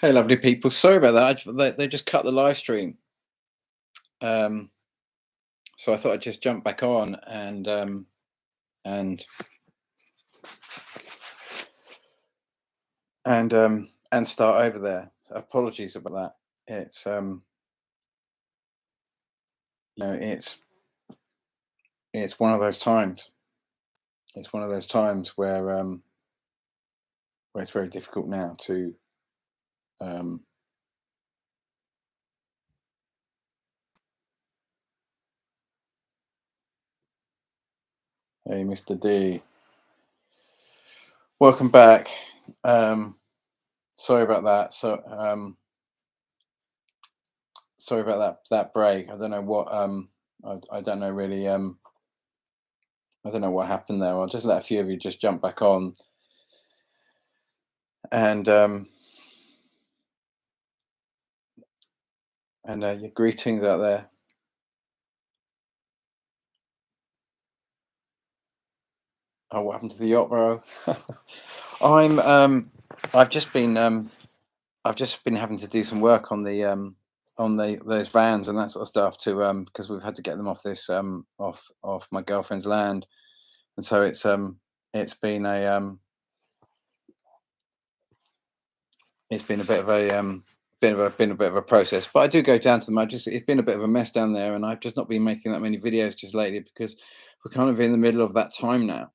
Hey, lovely people. Sorry about that. They just cut the live stream. Um, so I thought I'd just jump back on and and start over there. So apologies about that. It's it's one of those times. It's one of those times where it's very difficult now to um, hey, Mr. D, welcome back. Um, sorry about that. Sorry about that break. I don't know what I don't know really. I don't know what happened there. I'll just let a few of you just jump back on and your greetings out there. Oh, what happened to the yacht, bro? I'm I've just been I've just been having to do some work on the those vans and that sort of stuff to because we've had to get them off this off my girlfriend's land, and so it's been a it's been a bit of a been a bit of a process. But I do go down to them. I just it's been a bit of a mess down there, and I've just not been making that many videos just lately because we're kind of in the middle of that time now.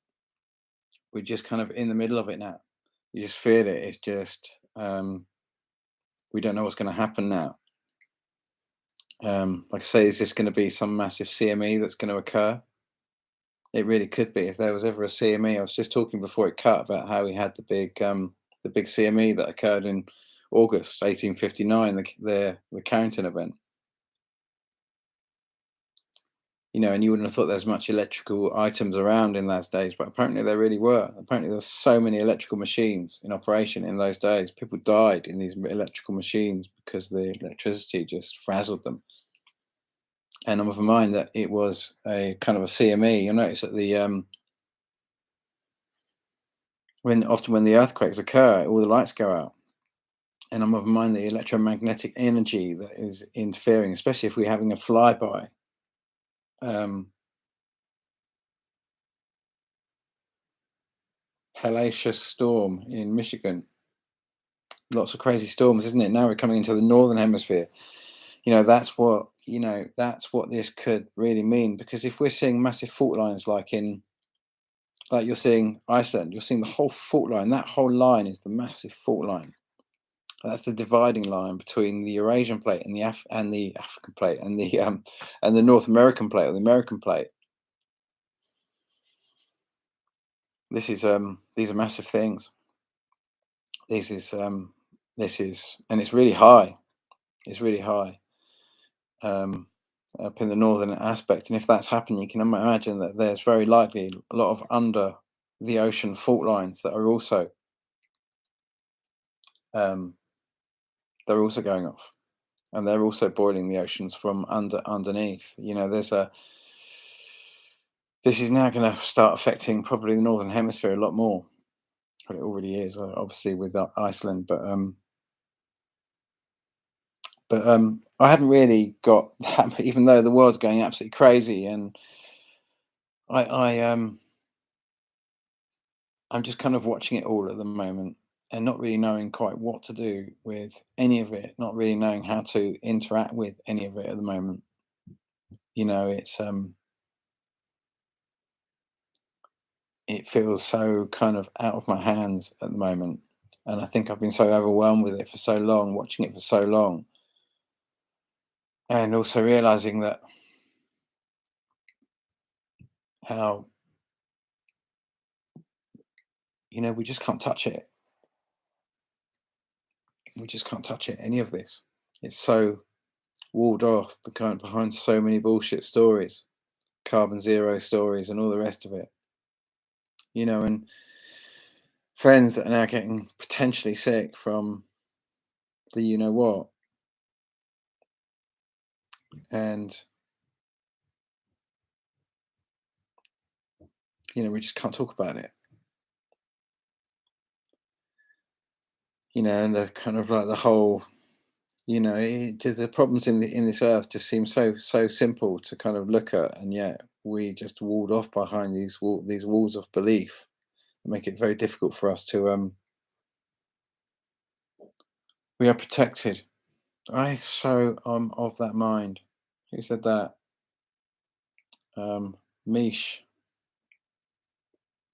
We're just kind of in the middle of it now. You just feel it. It's just we don't know what's going to happen now. Like I say, is this going to be some massive CME that's going to occur? It really could be. If there was ever a CME, I was just talking before it cut about how we had the big CME that occurred in August 1859, the Carrington event. You know, and you wouldn't have thought there's much electrical items around in those days, but apparently there really were. Apparently there were so many electrical machines in operation in those days. People died in these electrical machines because the electricity just frazzled them. And I'm of a mind that it was a kind of a CME. You'll notice that the when often when the earthquakes occur, all the lights go out. And I'm of a mind the electromagnetic energy that is interfering, especially if we're having a flyby. Um, Hellacious storm in Michigan. Lots of crazy storms, isn't it? Now we're coming into the northern hemisphere. That's what this could really mean. Because if we're seeing massive fault lines like you're seeing Iceland, you're seeing the whole fault line. That whole line is the massive fault line. That's the dividing line between the Eurasian plate and the African plate and the North American plate or the American plate. These are massive things. This is and it's really high. It's really high um, up in the northern aspect. And if that's happening, you can imagine that there's very likely a lot of under the ocean fault lines that are also um, they're also going off, and they're also boiling the oceans from underneath. You know, there's a this is now going to start affecting probably the northern hemisphere a lot more. But it already is, obviously with Iceland. But I haven't really got that, even though the world's going absolutely crazy, and I I'm just kind of watching it all at the moment and not really knowing quite what to do with any of it, not really knowing how to interact with any of it at the moment. You know, it feels so kind of out of my hands at the moment. And I think I've been so overwhelmed with it for so long, watching it for so long, and also realizing that how, we just can't touch it. We just can't touch it, any of this. It's so walled off behind so many bullshit stories, carbon zero stories, and all the rest of it. And friends that are now getting potentially sick from the you know what, and we just can't talk about it. and the kind of like the whole, the problems in this earth just seem so simple to kind of look at, and yet we just walled off behind these walls of belief that make it very difficult for us to we are protected. I so of that mind. Who said that? Mish.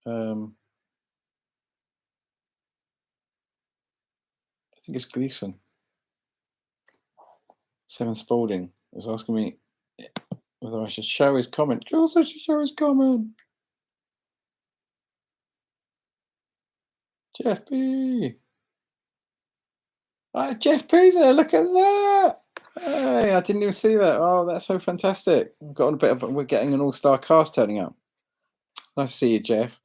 Um, I think it's Gleason. Seven Spalding is asking me whether I should show his comment. Of course, I should show his comment. Jeff P. Jeff P's there. Look at that. Hey, I didn't even see that. Oh, that's so fantastic. We're getting an all-star cast turning up. Nice to see you, Jeff.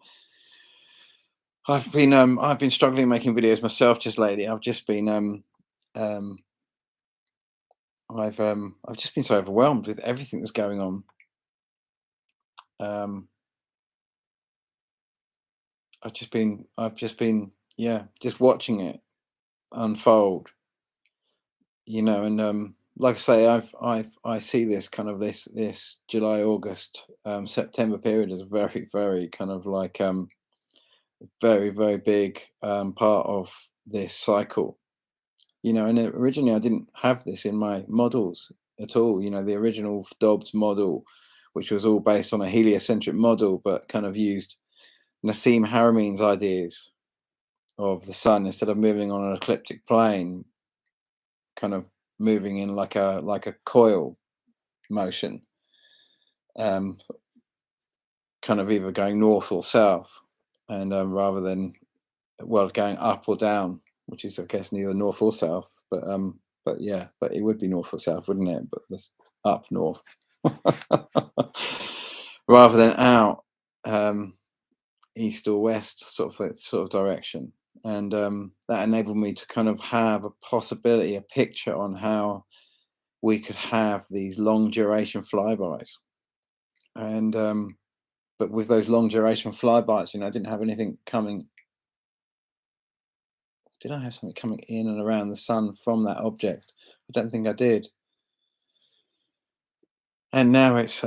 I've been struggling making videos myself just lately. I've just been um I've just been so overwhelmed with everything that's going on. Um I've just been yeah, just watching it unfold, and like I say, I see this kind of this July, August, September period as a very, very kind of like very, very big part of this cycle. And originally I didn't have this in my models at all. The original Dobbs model, which was all based on a heliocentric model, but kind of used Nassim Haramein's ideas of the sun instead of moving on an ecliptic plane, kind of moving in like a coil motion, um, kind of either going north or south, and rather than going up or down, which is I guess neither north or south, but yeah, but it would be north or south, wouldn't it? But that's up north, rather than out, east or west, sort of direction. And that enabled me to kind of have a possibility, a picture on how we could have these long duration flybys. And but with those long duration flybys, I didn't have anything coming. Did I have something coming in and around the sun from that object? I don't think I did. And now it's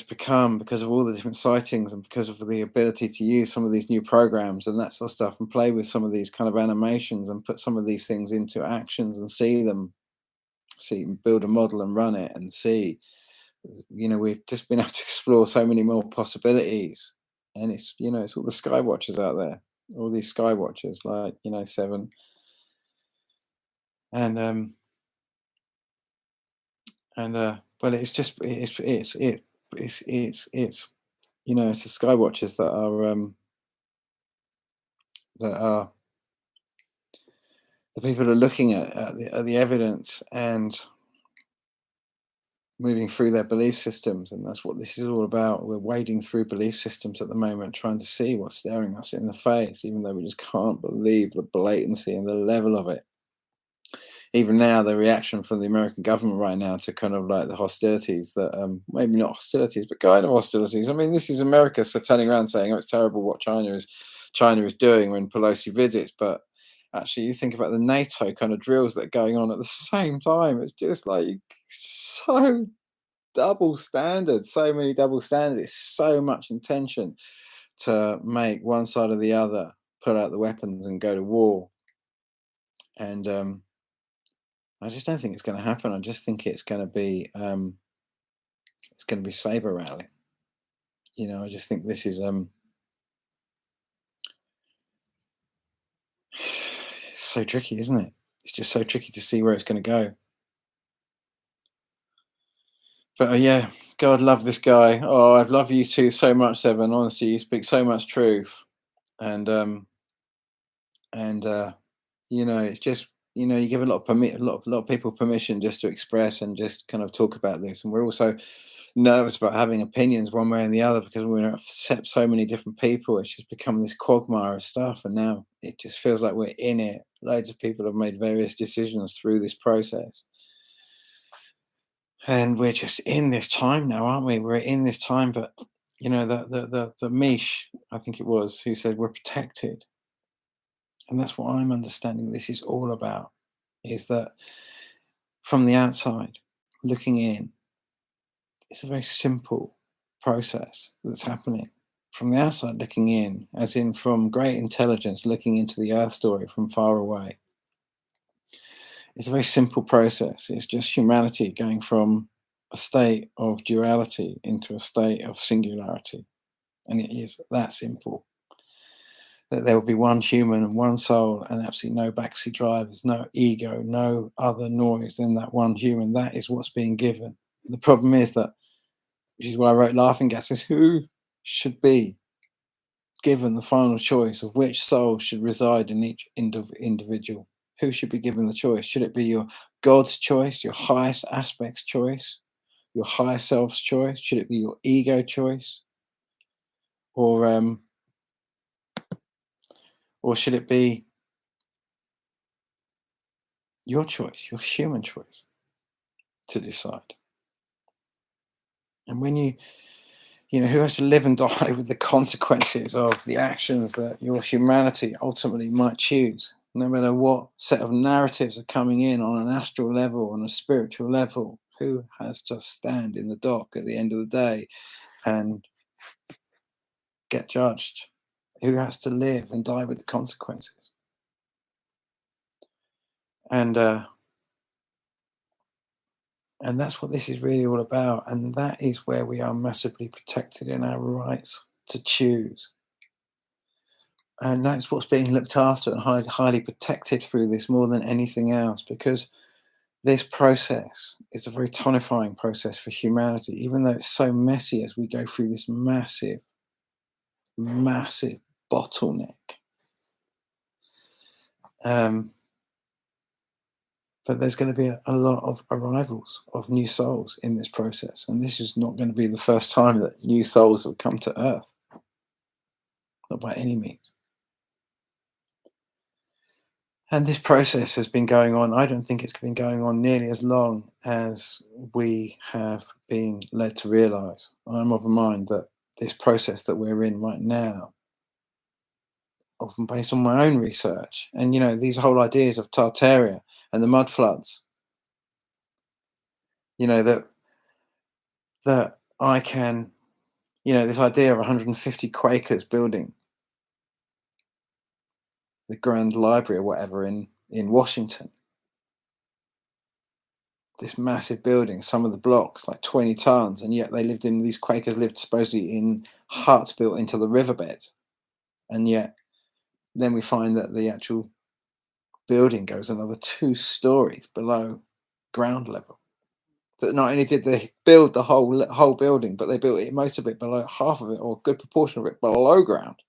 become, because of all the different sightings and because of the ability to use some of these new programs and that sort of stuff, and play with some of these kind of animations and put some of these things into actions and build a model and run it and see. We've just been able to explore so many more possibilities. And it's all the sky watchers out there, all these sky watchers like Seven, and well, it's just it's the sky watchers that are the people who are looking at the evidence and moving through their belief systems, and that's what this is all about. We're wading through belief systems at the moment, trying to see what's staring us in the face, even though we just can't believe the blatancy and the level of it. Even now, the reaction from the American government right now to kind of like the hostilities that maybe not hostilities, but kind of hostilities. I mean, this is America, so turning around saying, "Oh, it's terrible what China is doing" when Pelosi visits, but actually, you think about the NATO kind of drills that are going on at the same time. It's just like so double standards, so many double standards. It's so much intention to make one side or the other pull out the weapons and go to war, and I just don't think it's going to happen. I just think it's going to be saber rally. I just think this is it's so tricky, isn't it? It's just so tricky to see where it's going to go. But yeah, God love this guy. Oh, I love you too so much, Seven. Honestly, you speak so much truth, and and it's just you give a lot of a lot of people permission just to express and just kind of talk about this, and we're also nervous about having opinions one way and the other because we're accept so many different people. It's just become this quagmire of stuff, and now it just feels like we're in it. Loads of people have made various decisions through this process, and we're just in this time now, aren't we? We're in this time, but the Mish, I think it was, who said we're protected. And that's what I'm understanding this is all about, is that from the outside, looking in, it's a very simple process that's happening. From the outside looking in, as in from great intelligence looking into the earth story from far away, it's a very simple process. It's just humanity going from a state of duality into a state of singularity. And it is that simple. That there will be one human and one soul and absolutely no backseat drivers, no ego, no other noise than that one human. That is what's being given. The problem is that, which is why I wrote Laughing Gas, is who should be given the final choice of which soul should reside in each individual? Who should be given the choice? Should it be your God's choice, your highest aspect's choice, your higher self's choice? Should it be your ego choice, or or should it be your choice, your human choice, to decide? And when you know, who has to live and die with the consequences of the actions that your humanity ultimately might choose, no matter what set of narratives are coming in on an astral level, on a spiritual level, who has to stand in the dock at the end of the day and get judged? Who has to live and die with the consequences? And and that's what this is really all about. And that is where we are massively protected in our rights to choose. And that's what's being looked after and highly protected through this more than anything else, because this process is a very tonifying process for humanity, even though it's so messy as we go through this massive, massive bottleneck. Um, but there's going to be a lot of arrivals of new souls in this process. And this is not going to be the first time that new souls have come to Earth, not by any means. And this process has been going on. I don't think it's been going on nearly as long as we have been led to realize. I'm of a mind that this process that we're in right now, often based on my own research, and you know, these whole ideas of Tartaria and the mud floods, you know, that I can, you know, this idea of 150 Quakers building the Grand Library or whatever in Washington, this massive building, some of the blocks like 20 tons, and yet these Quakers lived supposedly in huts built into the riverbed, and yet then we find that the actual building goes another 2 stories below ground level. That not only did they build the whole building, but they built it, most of it, below, half of it or a good proportion of it, below ground.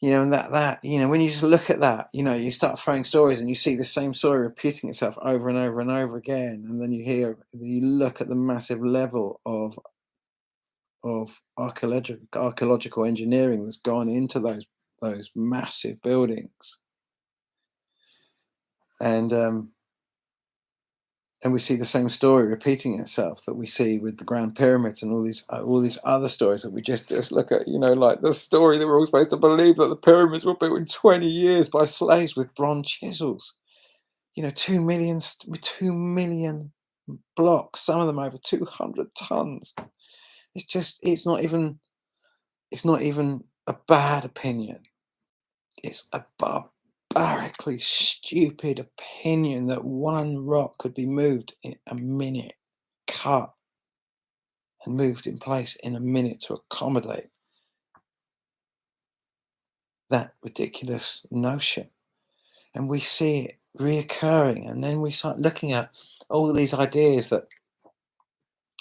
You know, and that you know, when you just look at that, you know, you start throwing stories and you see the same story repeating itself over and over and over again, and then you look at the massive level of archaeological engineering that's gone into those massive buildings, and and we see the same story repeating itself that we see with the Grand Pyramids and all these other stories that we just look at. You know, like the story that we're all supposed to believe that the pyramids were built in 20 years by slaves with bronze chisels. You know, 2 million blocks, some of them over 200 tons. It's not even a bad opinion. It's a barbarically stupid opinion that one rock could be moved in a minute, cut and moved in place in a minute to accommodate that ridiculous notion. And we see it reoccurring, and then we start looking at all these ideas that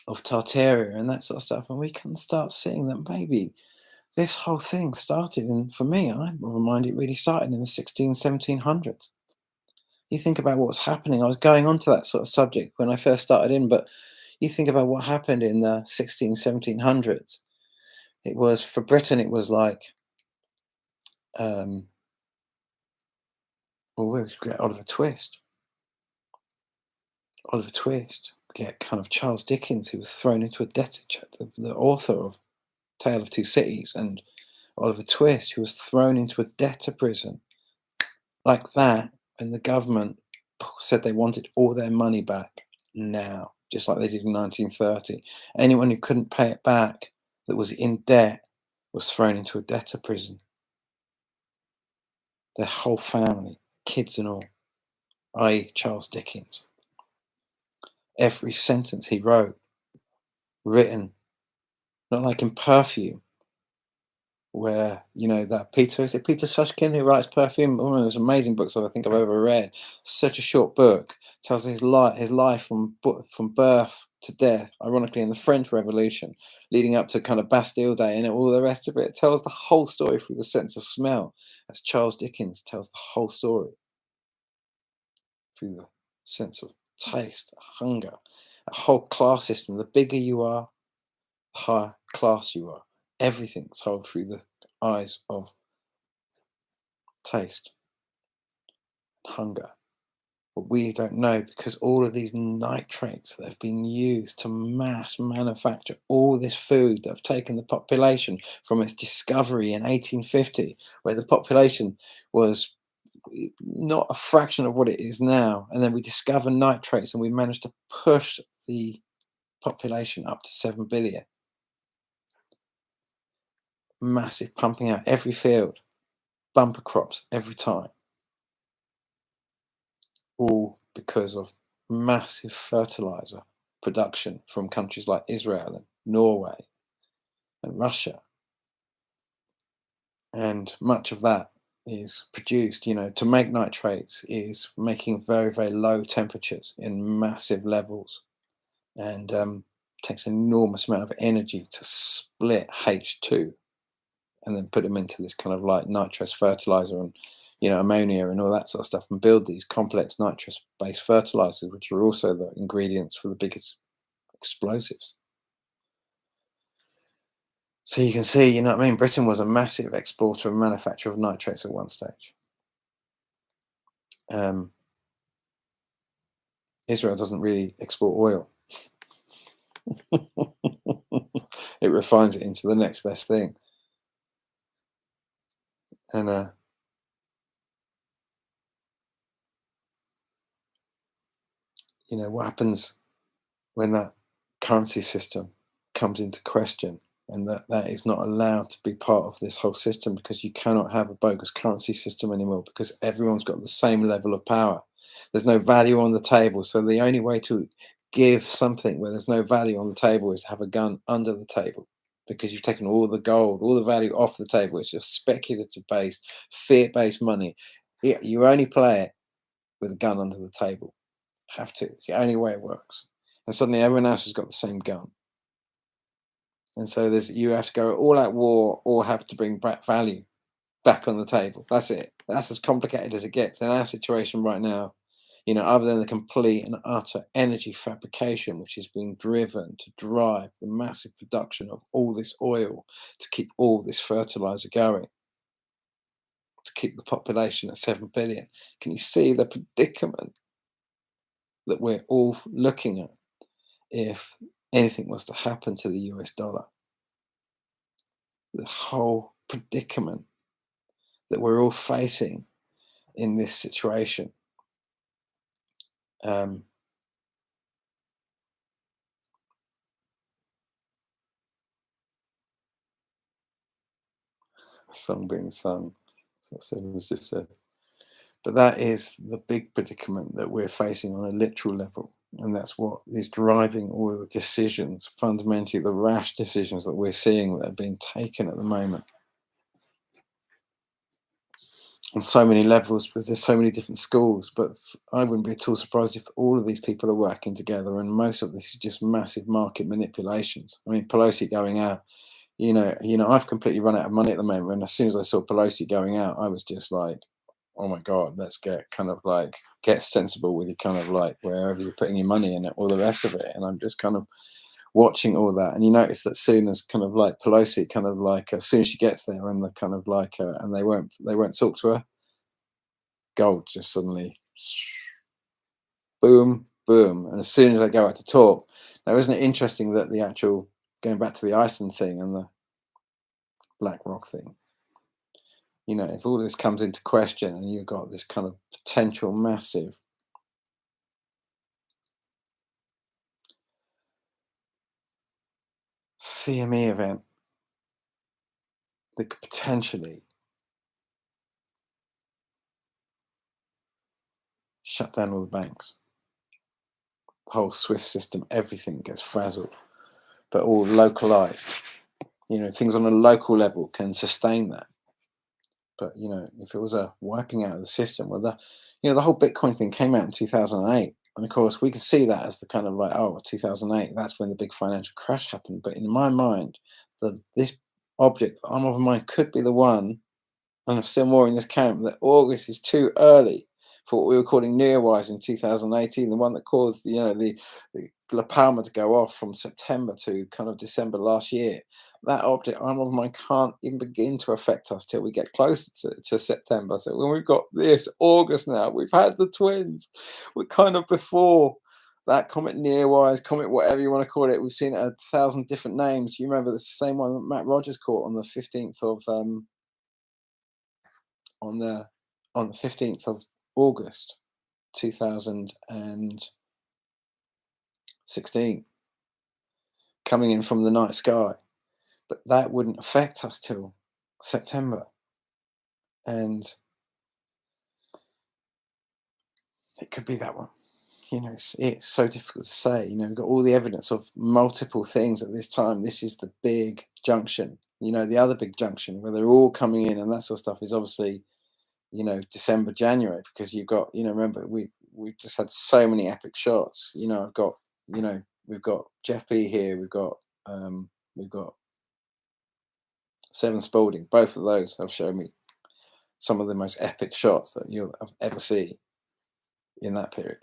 of Tartaria and that sort of stuff, and we can start seeing that maybe this whole thing started for me, I'm of a mind it really started in the 1700s. You think about what's happening. I was going on to that sort of subject when I first started in, but you think about what happened in the 1700s. It was, for Britain, it was like, well, we get Oliver Twist. Oliver Twist, get kind of Charles Dickens, who was thrown into a debt, the author of Tale of Two Cities and Oliver Twist, who was thrown into a debtor prison like that, and the government said they wanted all their money back now, just like they did in 1930. Anyone who couldn't pay it back, that was in debt, was thrown into a debtor prison. Their whole family, kids and all, i.e., Charles Dickens. Every sentence he wrote, written, not like in Perfume, where that Peter, is it Peter Sushkin who writes Perfume? One of those amazing books I think I've ever read. Such a short book, tells his life from birth to death. Ironically, in the French Revolution, leading up to kind of Bastille Day, and all the rest of it. It tells the whole story through the sense of smell, as Charles Dickens tells the whole story through the sense of taste, hunger, a whole class system. The bigger you are, the higher class you are. Everything's told through the eyes of taste, hunger. But we don't know, because all of these nitrates that have been used to mass manufacture all this food that have taken the population from its discovery in 1850, where the population was not a fraction of what it is now. And then we discover nitrates and we managed to push the population up to 7 billion. Massive pumping out every field, bumper crops every time. All because of massive fertilizer production from countries like Israel and Norway and Russia. And much of that is produced, to make nitrates is making very, very low temperatures in massive levels, and takes an enormous amount of energy to split H2 and then put them into this kind of like nitrous fertilizer and ammonia and all that sort of stuff, and build these complex nitrous based fertilizers, which are also the ingredients for the biggest explosives. So you can see, Britain was a massive exporter and manufacturer of nitrates at one stage. Israel doesn't really export oil. It refines it into the next best thing. And what happens when that currency system comes into question, and that is not allowed to be part of this whole system, because you cannot have a bogus currency system anymore, because everyone's got the same level of power. There's no value on the table, so the only way to give something where there's no value on the table is to have a gun under the table, because you've taken all the gold, all the value off the table. It's just speculative based, fear based money. You only play it with a gun under the table. Have to. It's the only way it works. And suddenly everyone else has got the same gun. And so you have to go all out war, or have to bring back value back on the table. That's it. That's as complicated as it gets. In our situation right now, other than the complete and utter energy fabrication, which is being driven to drive the massive production of all this oil to keep all this fertilizer going, to keep the population at 7 billion. Can you see the predicament that we're all looking at if anything was to happen to the US dollar? The whole predicament that we're all facing in this situation. A song being sung. That's what Simmons just said. But that is the big predicament that we're facing on a literal level. And that's what is driving all of the decisions, fundamentally the rash decisions that we're seeing that are being taken at the moment. On so many levels, because there's so many different schools. But I wouldn't be at all surprised if all of these people are working together, and most of this is just massive market manipulations. I mean, Pelosi going out, I've completely run out of money at the moment. And as soon as I saw Pelosi going out, I was just like, oh my God, let's get sensible with your kind of like wherever you're putting your money in it, all the rest of it. And I'm just kind of watching all that. And you notice that soon as kind of like Pelosi kind of like, as soon as she gets there, and the kind of like, and they won't talk to her, gold just suddenly boom, boom. And as soon as they go out to talk, now isn't it interesting that the actual, going back to the Iceland thing and the BlackRock thing, You know, if all this comes into question and you've got this kind of potential massive CME event that could potentially shut down all the banks, the whole SWIFT system, everything gets frazzled, but all localized. You know, things on a local level can sustain that. But you know, if it was a wiping out of the system, well, the whole Bitcoin thing came out in 2008, and of course we could see that as the kind of like, oh, 2008, that's when the big financial crash happened. But in my mind, this object that I'm of mind could be the one, and I'm still more in this camp that August is too early for what we were calling Neowise in 2018, the one that caused the La Palma to go off from September to kind of December last year. That object, I'm of mine, can't even begin to affect us till we get closer to September. So when we've got this August now, we've had the twins. We're kind of before that comet Neowise, comet whatever you want to call it. We've seen it a thousand different names. You remember it's the same one that Matt Rogers caught on the 15th of on the 15th of August 2016, coming in from the night sky. But that wouldn't affect us till September. And it could be that one. You know, it's so difficult to say. You know, we've got all the evidence of multiple things at this time. This is the big junction. You know, the other big junction where they're all coming in and that sort of stuff is obviously, you know, December, January, because you've got, you know, remember we've just had so many epic shots. You know, I've got, you know, we've got Jeff B here, we've got Seven Spalding. Both of those have shown me some of the most epic shots that you'll ever see in that period.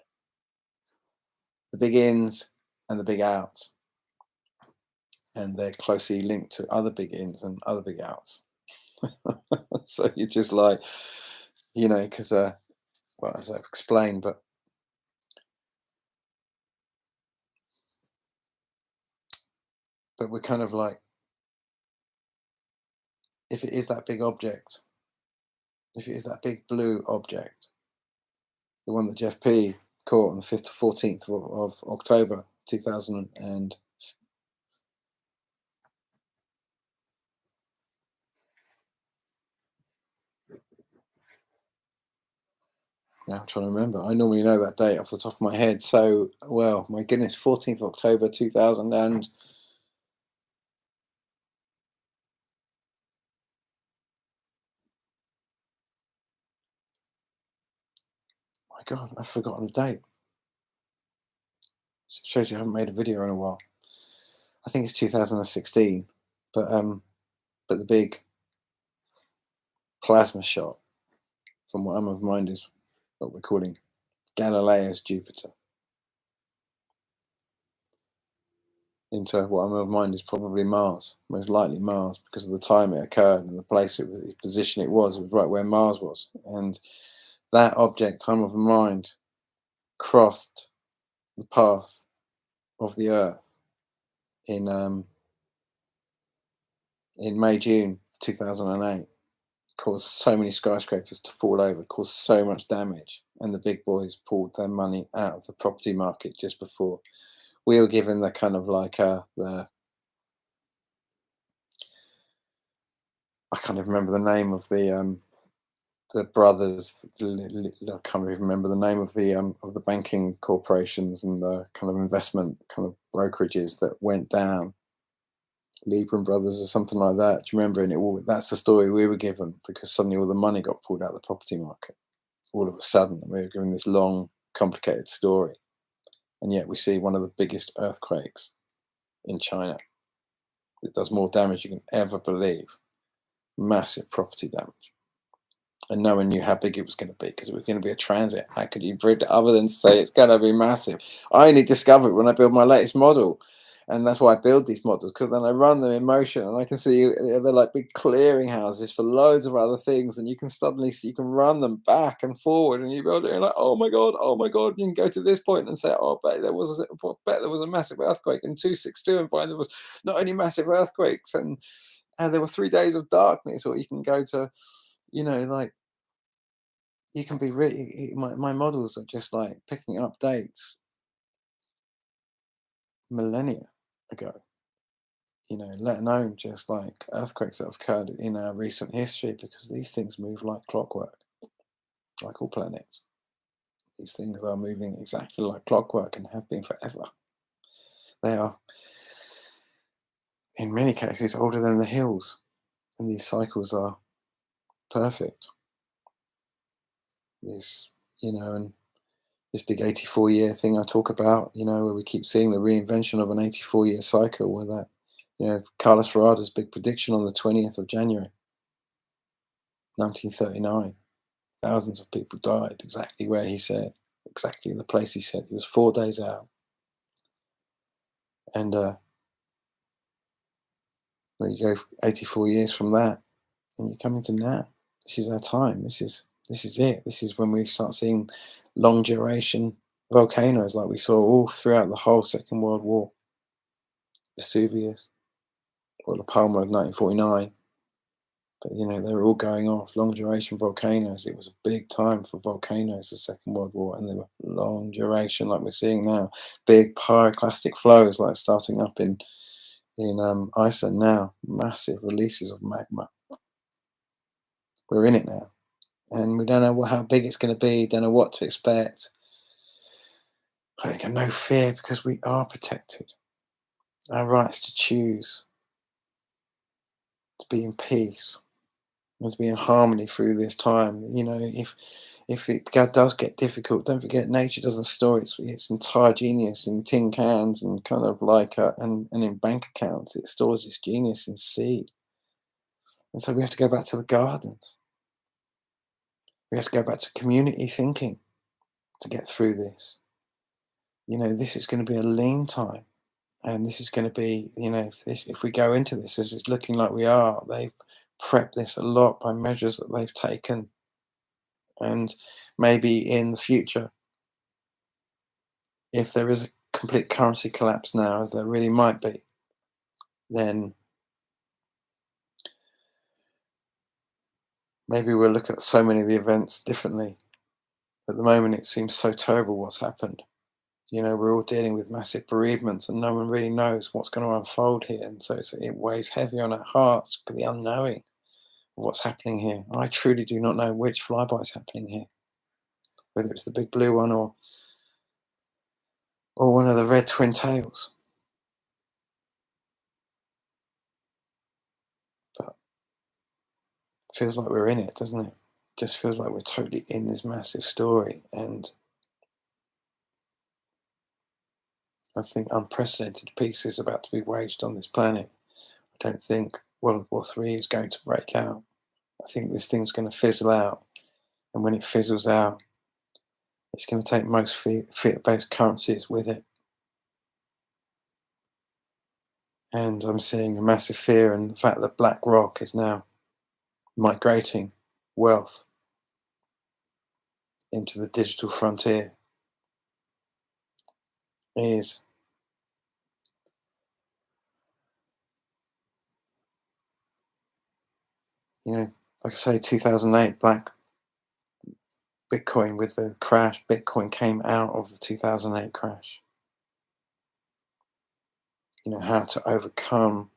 The big ins and the big outs, and they're closely linked to other big ins and other big outs. So you're just like, you know, because well, as I've explained, but we're kind of like, if it is that big object, if it is that big blue object, the one that Jeff P caught on the 5th to 14th of October 2000 and now I'm trying to remember. I normally know that date off the top of my head so well. My goodness, 14th of October 2000 and my God, I've forgotten the date. Shows you I haven't made a video in a while. I think it's 2016, but the big plasma shot, from what I'm of mind, is what we're calling Galileo's Jupiter into what I'm of mind is probably Mars, most likely Mars, because of the time it occurred and the place it was, the position it was right where Mars was, and that object, time of mind, crossed the path of the Earth in in May June 2008, caused so many skyscrapers to fall over, caused so much damage, and the big boys pulled their money out of the property market just before we were given the kind of like I can't even remember the name of the brothers. I can't even remember the name of the banking corporations and the kind of investment kind of brokerages that went down. Libra Brothers or something like that. Do you remember? And that's the story we were given because suddenly all the money got pulled out of the property market. All of a sudden, we were given this long, complicated story, and yet we see one of the biggest earthquakes in China. It does more damage you can ever believe. Massive property damage. And no one knew how big it was going to be because it was going to be a transit. How could you predict it other than say it's going to be massive? I only discovered when I built my latest model. And that's why I build these models, because then I run them in motion and I can see they're like big clearing houses for loads of other things. And you can suddenly see, you can run them back and forward and you build it and like, oh my God, oh my God. You can go to this point and say, oh, I bet there was a massive earthquake in 262 and find there was not only massive earthquakes and there were 3 days of darkness, or you can go to Like you can be really, my models are just like picking up dates millennia ago, let alone just like earthquakes that have occurred in our recent history, because these things move like clockwork, like all planets. These things are moving exactly like clockwork and have been forever. They are, in many cases, older than the hills, and these cycles are perfect. This, and this big 84-year thing I talk about, where we keep seeing the reinvention of an 84-year cycle, where that, Carlos Ferrada's big prediction on the 20th of January, 1939. Thousands of people died exactly where he said, exactly in the place he said. He was 4 days out. And well, you go 84 years from that, and you come into now. This is our time. This is it. This is when we start seeing long duration volcanoes like we saw all throughout the whole Second World War. Vesuvius, or La Palma of 1949. But they were all going off. Long duration volcanoes. It was a big time for volcanoes, the Second World War, and they were long duration, like we're seeing now. Big pyroclastic flows, like starting up in Iceland now. Massive releases of magma. We're in it now, and we don't know how big it's going to be. Don't know what to expect. I got no fear, because we are protected. Our rights to choose, to be in peace, and to be in harmony through this time. If it does get difficult, don't forget nature doesn't store its entire genius in tin cans and kind of like and in bank accounts. It stores its genius in seed, and so we have to go back to the gardens. We have to go back to community thinking to get through this. This is going to be a lean time. And this is going to be, if we go into this as it's looking like we are, they've prepped this a lot by measures that they've taken. And maybe in the future, if there is a complete currency collapse now, as there really might be, then maybe we'll look at so many of the events differently. At the moment, it seems so terrible what's happened. We're all dealing with massive bereavements, and no one really knows what's going to unfold here. And so it weighs heavy on our hearts, the unknowing of what's happening here. I truly do not know which flyby is happening here, whether it's the big blue one or one of the red twin tails. But it feels like we're in it, doesn't it? Just feels like we're totally in this massive story, and I think unprecedented peace is about to be waged on this planet. I don't think World War III is going to break out. I think this thing's going to fizzle out, and when it fizzles out, it's going to take most fiat-based currencies with it. And I'm seeing a massive fear in the fact that BlackRock is now migrating wealth into the digital frontier. Is like I say, 2008 Bitcoin, with the crash, Bitcoin came out of the 2008 crash. How to overcome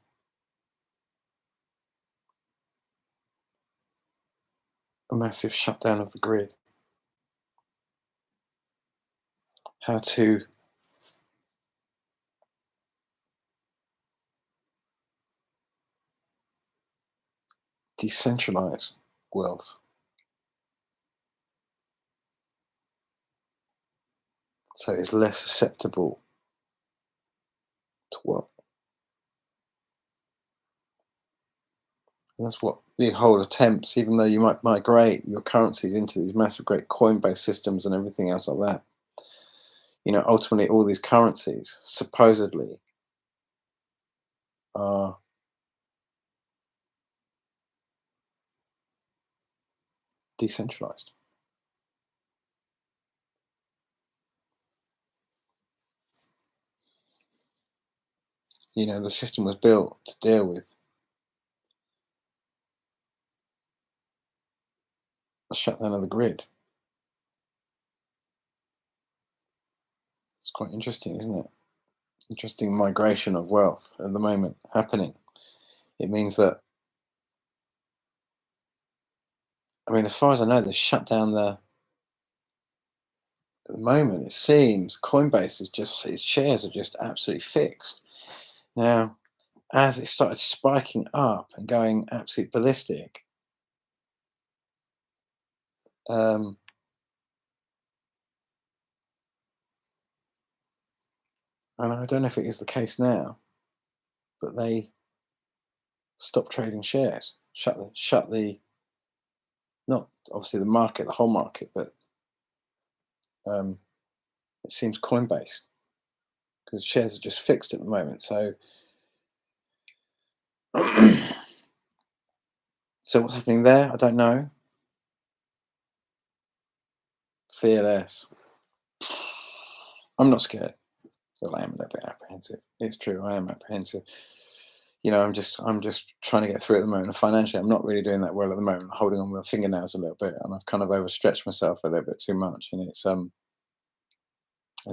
a massive shutdown of the grid. How to decentralize wealth. So it's less susceptible to what? And that's what the whole attempts, even though you might migrate your currencies into these massive great coin-based systems and everything else like that, ultimately all these currencies supposedly are decentralized. The system was built to deal with a shutdown of the grid. It's quite interesting, isn't it? Interesting migration of wealth at the moment happening. It means that, I mean, as far as I know, they shut down at the moment. It seems Coinbase is just, its shares are just absolutely fixed. Now, as it started spiking up and going absolute ballistic, um, and I don't know if it is the case now, but they stopped trading shares, shut the not obviously the market, the whole market, but um, it seems Coinbase, because shares are just fixed at the moment. So, so what's happening there? I don't know. Fearless. I'm not scared. Well, I am a little bit apprehensive. It's true. I am apprehensive. I'm just trying to get through at the moment. Financially, I'm not really doing that well at the moment. I'm holding on with my fingernails a little bit, and I've kind of overstretched myself a little bit too much. And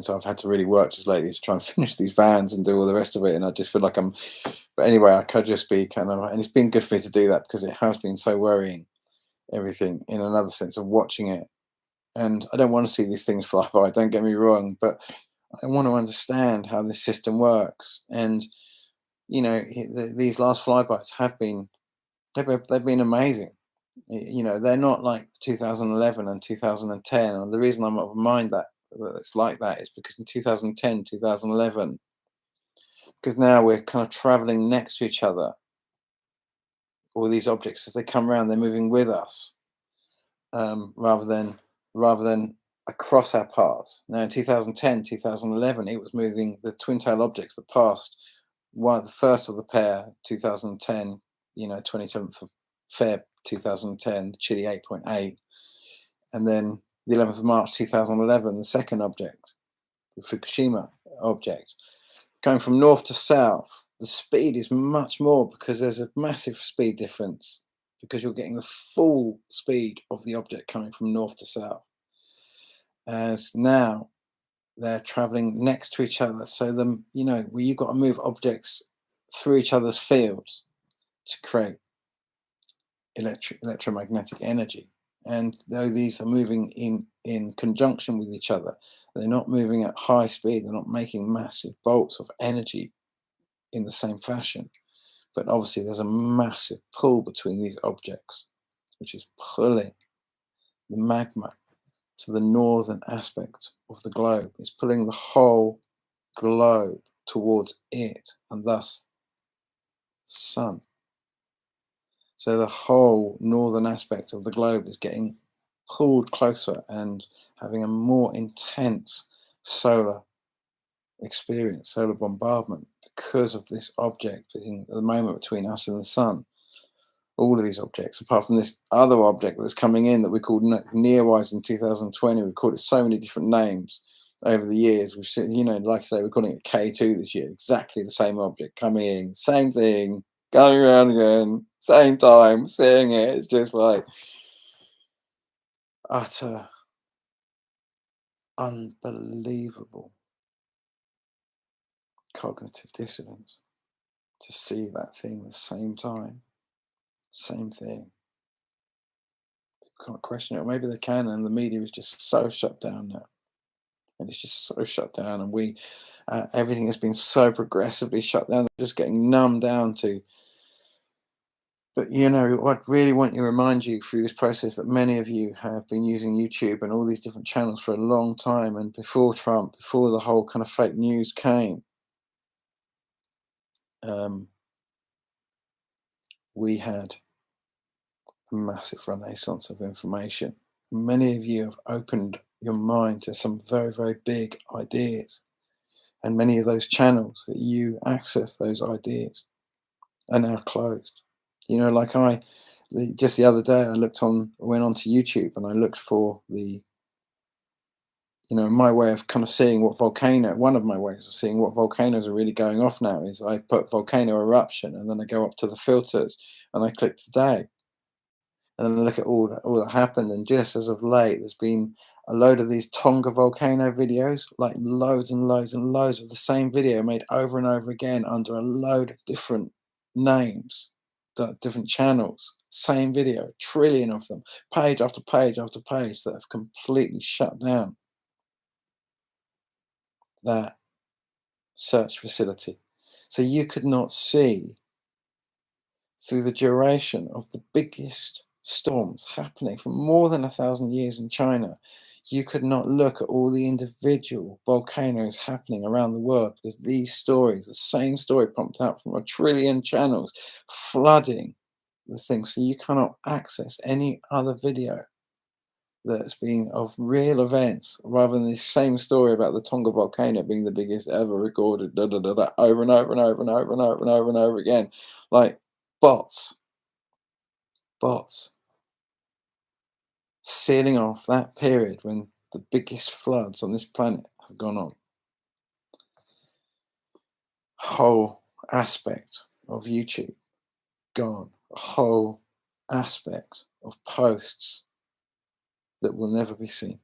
so I've had to really work just lately to try and finish these vans and do all the rest of it. And I just feel like I'm. But anyway, I could just be kind of, and it's been good for me to do that because it has been so worrying, everything in another sense of watching it. And I don't want to see these things fly by. Don't get me wrong, but I want to understand how this system works. And these last flybys have been, they've been amazing. They're not like 2011 and 2010. And the reason I'm of mind that it's like that is because in 2010, 2011, because now we're kind of traveling next to each other. All these objects, as they come around, they're moving with us, rather than across our paths. Now, in 2010, 2011, it was moving the twin tail objects that passed. One, the first of the pair, 2010, 27th of Feb 2010, the Chile 8.8, and then the 11th of March 2011, the second object, the Fukushima object. Going from north to south, the speed is much more because there's a massive speed difference, because you're getting the full speed of the object coming from north to south. As now they're traveling next to each other, so where you've got to move objects through each other's fields to create electromagnetic energy. And though these are moving in conjunction with each other, they're not moving at high speed. They're not making massive bolts of energy in the same fashion. But obviously, there's a massive pull between these objects, which is pulling the magma to the northern aspect of the globe. It's pulling the whole globe towards it, and thus the sun. So the whole northern aspect of the globe is getting pulled closer and having a more intense solar experience, solar bombardment, because of this object being at the moment between us and the sun. All of these objects, apart from this other object that's coming in that we called Neowise in 2020, we called it so many different names over the years. We've seen, like I say, we're calling it K2 this year. Exactly the same object coming in, same thing, going around again, same time, seeing it. It's just like utter, unbelievable cognitive dissonance to see that thing at the same time, same thing. People can't question it, or maybe they can, and the media is just so shut down now. And it's just so shut down, and everything has been so progressively shut down, just getting numbed down to. But what I really want to remind you through this process, that many of you have been using YouTube and all these different channels for a long time, and before Trump, before the whole kind of fake news came, we had a massive renaissance of information. Many of you have opened your mind to some very, very big ideas. And many of those channels that you access those ideas are now closed. Just the other day, went onto YouTube and I looked for my way of kind of seeing one of my ways of seeing what volcanoes are really going off now is I put volcano eruption and then I go up to the filters and I click today. And then I look at all that happened, and just as of late, there's been a load of these Tonga volcano videos, like loads and loads and loads of the same video made over and over again under a load of different names, different channels, same video, a trillion of them, page after page after page, that have completely shut down that search facility. So you could not see through the duration of the biggest storms happening for more than 1,000 years in China. You could not look at all the individual volcanoes happening around the world, because these stories, the same story pumped out from a trillion channels, flooding the thing. So you cannot access any other video that's been of real events, rather than this same story about the Tonga volcano being the biggest ever recorded, over and over and over and over and over and over and over again, like bots, bots, sealing off that period when the biggest floods on this planet have gone on. Whole aspect of YouTube gone. A whole aspect of posts that will never be seen.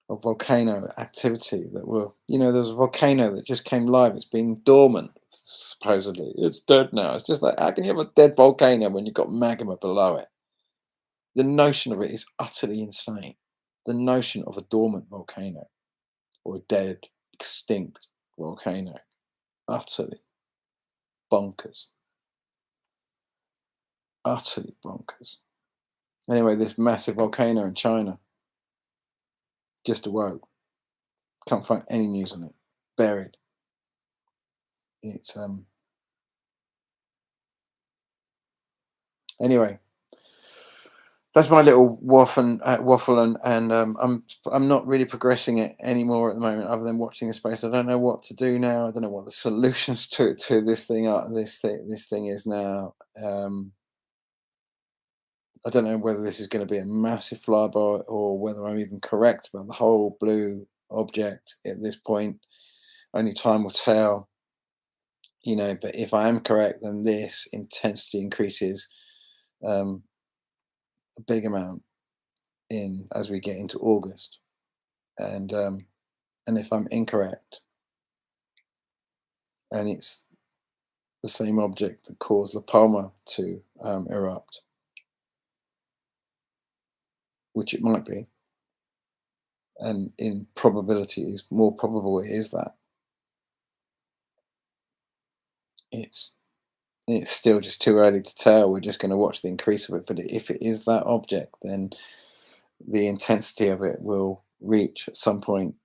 Of volcano activity that were, there was a volcano that just came live. It's been dormant, supposedly. It's dead now. It's just like, how can you have a dead volcano when you've got magma below it? The notion of it is utterly insane. The notion of a dormant volcano or a dead, extinct volcano, utterly bonkers. Utterly bonkers. Anyway, this massive volcano in China just awoke. Can't find any news on it. Buried. It's anyway. That's my little waffle, and I'm not really progressing it anymore at the moment, other than watching the space. I don't know what to do now. I don't know what the solutions to this thing are. This thing is now. I don't know whether this is going to be a massive flyby, or whether I'm even correct about the whole blue object at this point. Only time will tell. But if I am correct, then this intensity increases a big amount as we get into August, and if I'm incorrect, and it's the same object that caused La Palma to erupt, which it might be, and in probability is more probable it is that, it's still just too early to tell. We're just going to watch the increase of it. But if it is that object, then the intensity of it will reach at some point.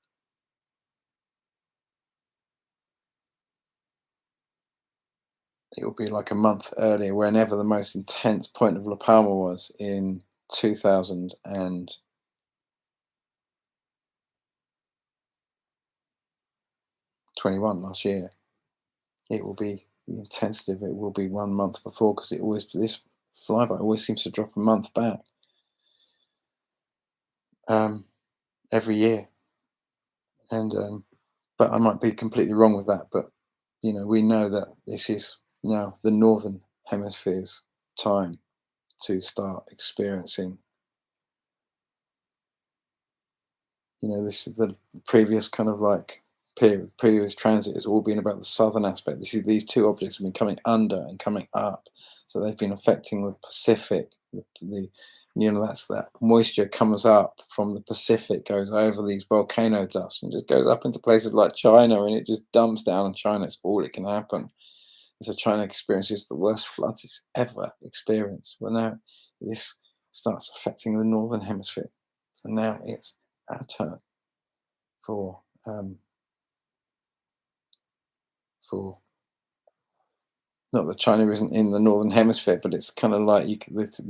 It will be like a month earlier, whenever the most intense point of La Palma was in 2021, last year. It will be, the intensity of it will be 1 month before, because this flyby always seems to drop a month back every year. And but I might be completely wrong with that. But we know that this is now the northern hemisphere's time to start experiencing. This is the previous kind of like previous transit has all been about the southern aspect. These two objects have been coming under and coming up, so they've been affecting the Pacific. That's that moisture comes up from the Pacific, goes over these volcano dust, and just goes up into places like China, and it just dumps down on China. It's all it can happen. And so China experiences the worst floods it's ever experienced. Well, now this starts affecting the northern hemisphere, and now it's our turn for not that China isn't in the northern hemisphere, but it's kind of like this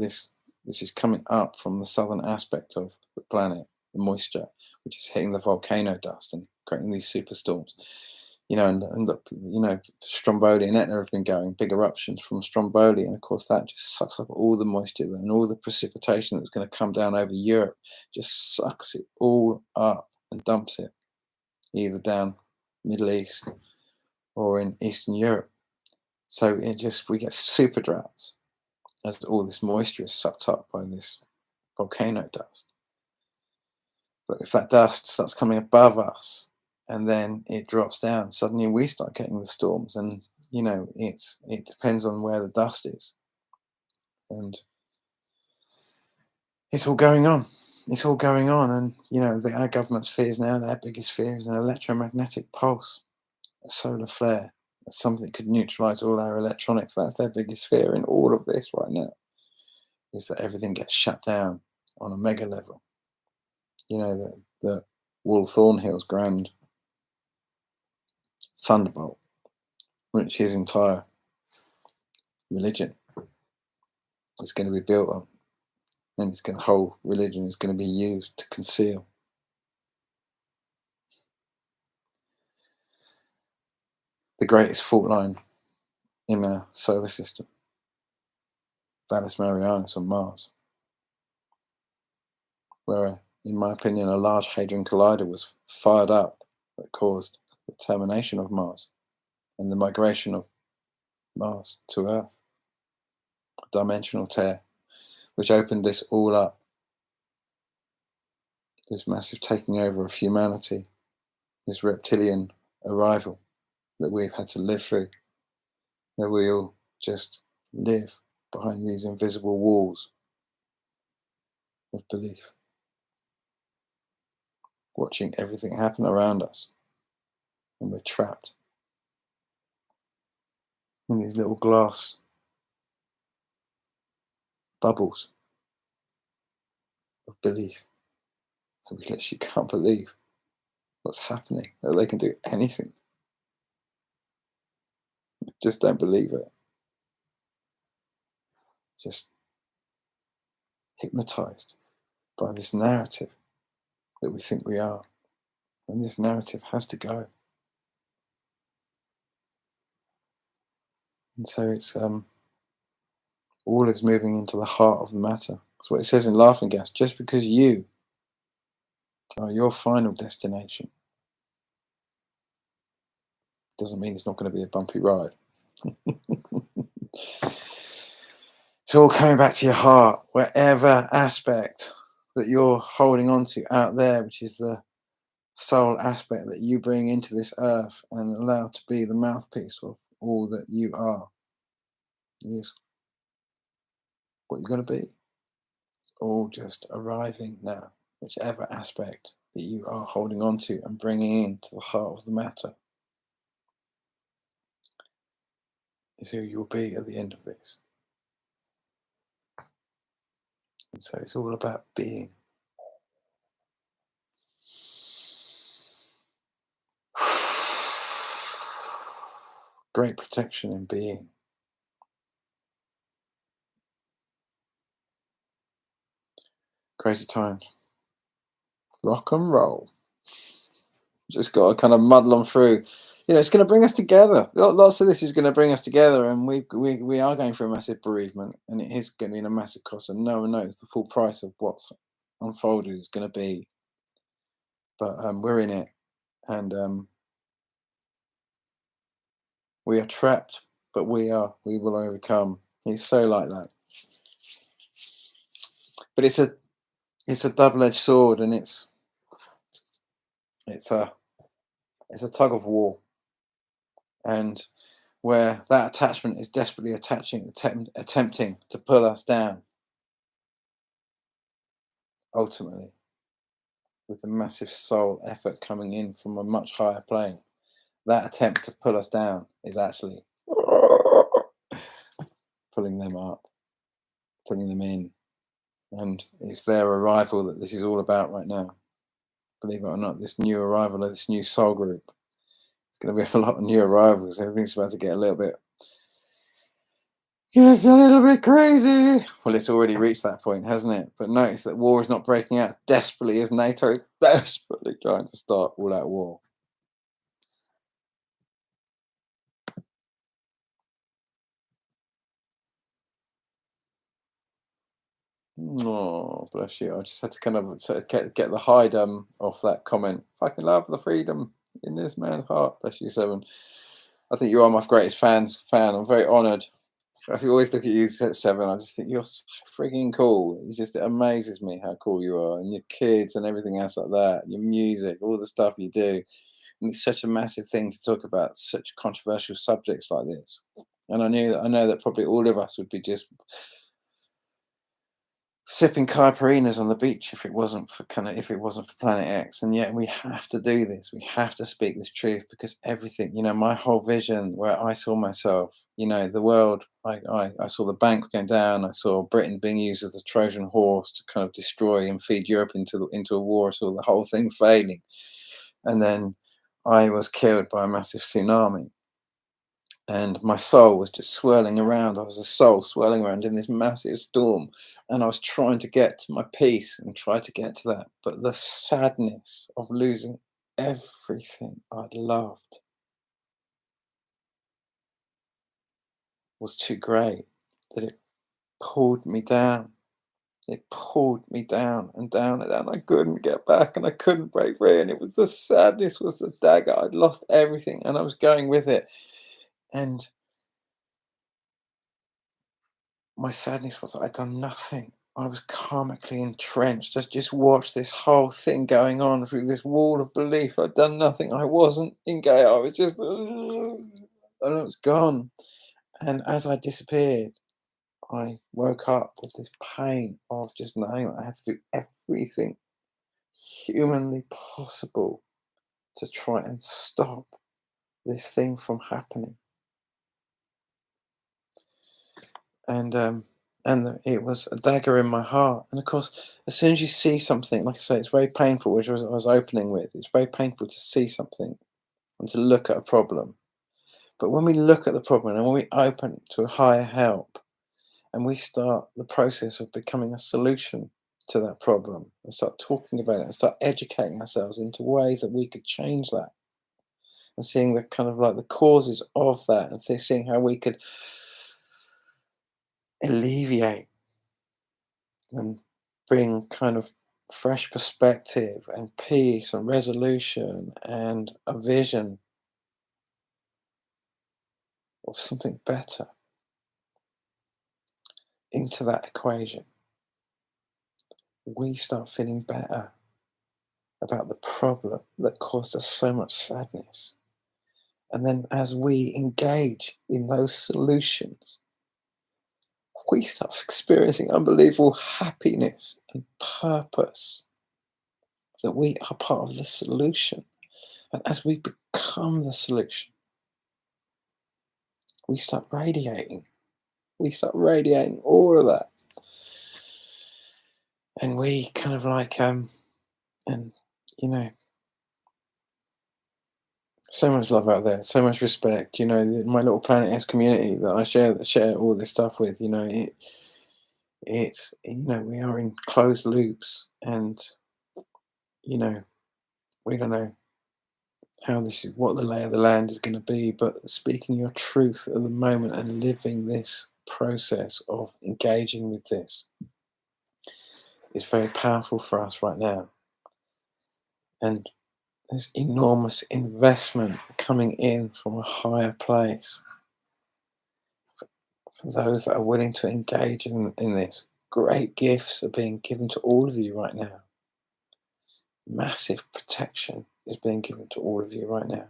is coming up from the southern aspect of the planet, the moisture, which is hitting the volcano dust and creating these superstorms. Stromboli and Etna have been going, big eruptions from Stromboli, and of course that just sucks up all the moisture and all the precipitation that's going to come down over Europe, just sucks it all up and dumps it either down Middle East or in Eastern Europe. So we get super droughts, as all this moisture is sucked up by this volcano dust. But if that dust starts coming above us and then it drops down, suddenly we start getting the storms. And it depends on where the dust is, and it's all going on. It's all going on, and our government's fears now. Their biggest fear is an electromagnetic pulse, a solar flare. That's something that could neutralize all our electronics. That's their biggest fear in all of this right now, is that everything gets shut down on a mega level. The Wall Thornhill's grand thunderbolt, which his entire religion is going to be built on, and the whole religion is going to be used to conceal the greatest fault line in our solar system, Valles Marineris on Mars, where, in my opinion, a large hadron collider was fired up that caused the termination of Mars and the migration of Mars to Earth, a dimensional tear, which opened this all up, this massive taking over of humanity, this reptilian arrival that we've had to live through, where we all just live behind these invisible walls of belief, watching everything happen around us, and we're trapped in these little glass bubbles of belief. So we literally can't believe what's happening, that they can do anything. Just don't believe it. Just hypnotized by this narrative that we think we are. And this narrative has to go. And so it's all is moving into the heart of the matter. That's what it says in Laughing Gas. Just because you are your final destination doesn't mean it's not going to be a bumpy ride. It's all coming back to your heart, wherever aspect that you're holding on to out there, which is the soul aspect that you bring into this earth and allow to be the mouthpiece of all that you are, is what you're going to be. It's all just arriving now, whichever aspect that you are holding on to and bringing into the heart of the matter is who you'll be at the end of this. And so it's all about being. Great protection in being. Crazy times. Rock and roll. Just got to kind of muddle on through. It's going to bring us together. Lots of this is going to bring us together, and we are going through a massive bereavement, and it is going to be a massive cost, and no one knows the full price of what's unfolded is going to be. But we're in it, and we are trapped, but we will overcome. It's so like that. But it's a double-edged sword, and it's a tug of war, and where that attachment is desperately attempting to pull us down, ultimately, with the massive soul effort coming in from a much higher plane. That attempt to pull us down is actually pulling them up, pulling them in, and it's their arrival that this is all about right now. Believe it or not, this new arrival of this new soul group. It's going to be a lot of new arrivals. Everything's about to get a little bit. It's a little bit crazy. Well, it's already reached that point, hasn't it? But notice that war is not breaking out desperately as NATO is desperately trying to start all-out war. Oh, bless you. I just had to kind of get the hide off that comment. Fucking love the freedom in this man's heart. Bless you, Seven. I think you are my greatest fan. I'm very honoured I always look at you at 7, I just think you're so frigging cool. It amazes me how cool you are, and your kids and everything else like that, your music, all the stuff you do. And it's such a massive thing to talk about such controversial subjects like this. And I know that probably all of us would be just sipping caipirinhas on the beach if it wasn't for Planet X. And yet we have to do this. We have to speak this truth because everything, my whole vision where I saw myself, the world, I saw the banks going down. I saw Britain being used as the Trojan horse to kind of destroy and feed Europe into a war. I saw the whole thing failing. And then I was killed by a massive tsunami, and my soul was just swirling around. I was a soul swirling around in this massive storm, and I was trying to get to my peace and try to get to that. But the sadness of losing everything I'd loved was too great that it pulled me down. It pulled me down and down and down. I couldn't get back and I couldn't break free. And it was the sadness was the dagger. I'd lost everything and I was going with it. And my sadness was I'd done nothing. I was karmically entrenched. I just watched this whole thing going on through this wall of belief. I'd done nothing. I wasn't engaged. I was just, and it was gone. And as I disappeared, I woke up with this pain of just knowing that I had to do everything humanly possible to try and stop this thing from happening. And it was a dagger in my heart. And of course, as soon as you see something, like I say, it's very painful, which I was opening with. It's very painful to see something and to look at a problem. But when we look at the problem and when we open to a higher help and we start the process of becoming a solution to that problem and start talking about it and start educating ourselves into ways that we could change that and seeing the kind of like the causes of that and seeing how we could alleviate and bring kind of fresh perspective and peace and resolution and a vision of something better into that equation, we start feeling better about the problem that caused us so much sadness. And then as we engage in those solutions, we start experiencing unbelievable happiness and purpose, that we are part of the solution. And as we become the solution, we start radiating. We start radiating all of that. And we kind of like, and you know, so much love out there, so much respect. My little Planet S community that I share all this stuff with. We are in closed loops, and we don't know what the lay of the land is going to be. But speaking your truth at the moment and living this process of engaging with this is very powerful for us right now. And there's enormous investment coming in from a higher place for those that are willing to engage in this. Great gifts are being given to all of you right now. Massive protection is being given to all of you right now.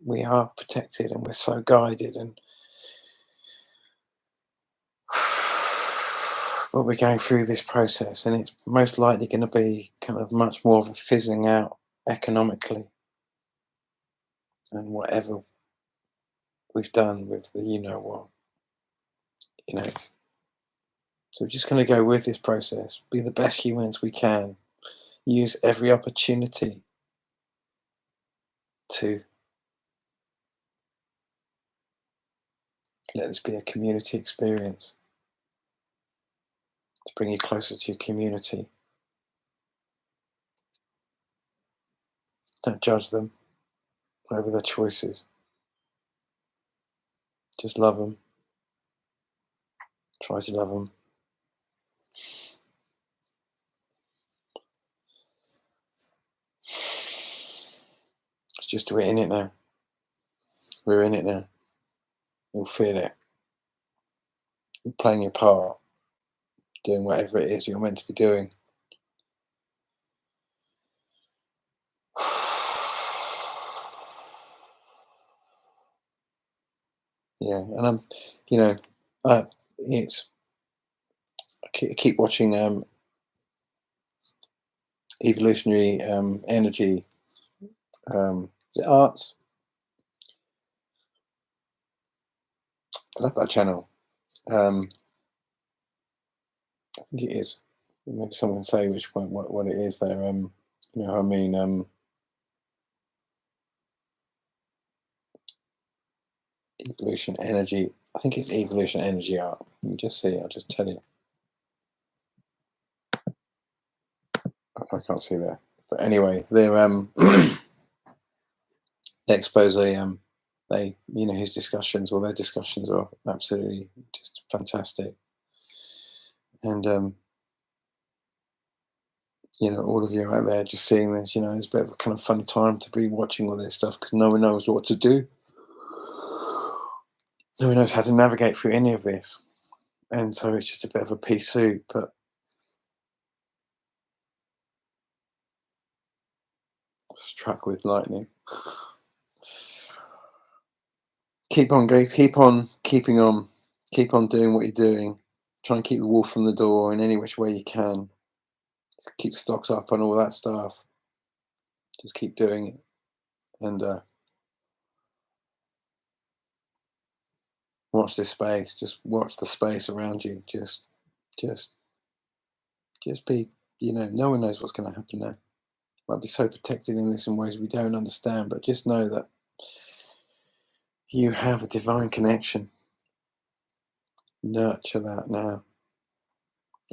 We are protected and we're so guided, and but we're going through this process, and it's most likely going to be kind of much more of a fizzing out economically, and whatever we've done with the so we're just going to go with this process, be the best humans we can, use every opportunity to let this be a community experience, to bring you closer to your community. Don't judge them, whatever their choices. Just love them. Try to love them. It's just we're in it now. We're in it now. You'll feel it. You're playing your part, doing whatever it is you're meant to be doing. Yeah, and I'm, you know, it's I keep watching evolutionary energy, is it arts. I love that channel. I think it is. Maybe someone can say which one, what it is there. You know, what I mean, evolution energy. I think it's evolution energy art. You just see it. I'll just tell you. I can't see there. But anyway, they're they expose they his discussions or their discussions are absolutely just fantastic. And all of you out there just seeing this, it's a bit of a kind of fun time to be watching all this stuff because no one knows what to do. No one knows how to navigate through any of this. And so it's just a bit of a pea soup, but struck with lightning. Keep on, go. Keep on keeping on. Keep on doing what you're doing. Try and keep the wolf from the door in any which way you can. Keep stocked up on all that stuff. Just keep doing it, and watch this space. Just watch the space around you. Just be. No one knows what's going to happen now. Might be so protected in this in ways we don't understand, but just know that you have a divine connection. Nurture that now.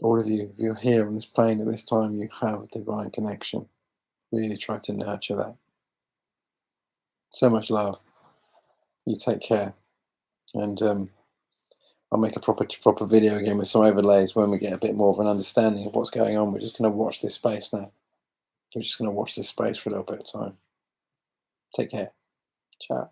All of you, if you're here on this plane at this time, you have a divine connection. Really try to nurture that. So much love. You take care. And I'll make a proper video again with some overlays when we get a bit more of an understanding of what's going on. We're just going to watch this space now. We're just going to watch this space for a little bit of time. Take care. Ciao.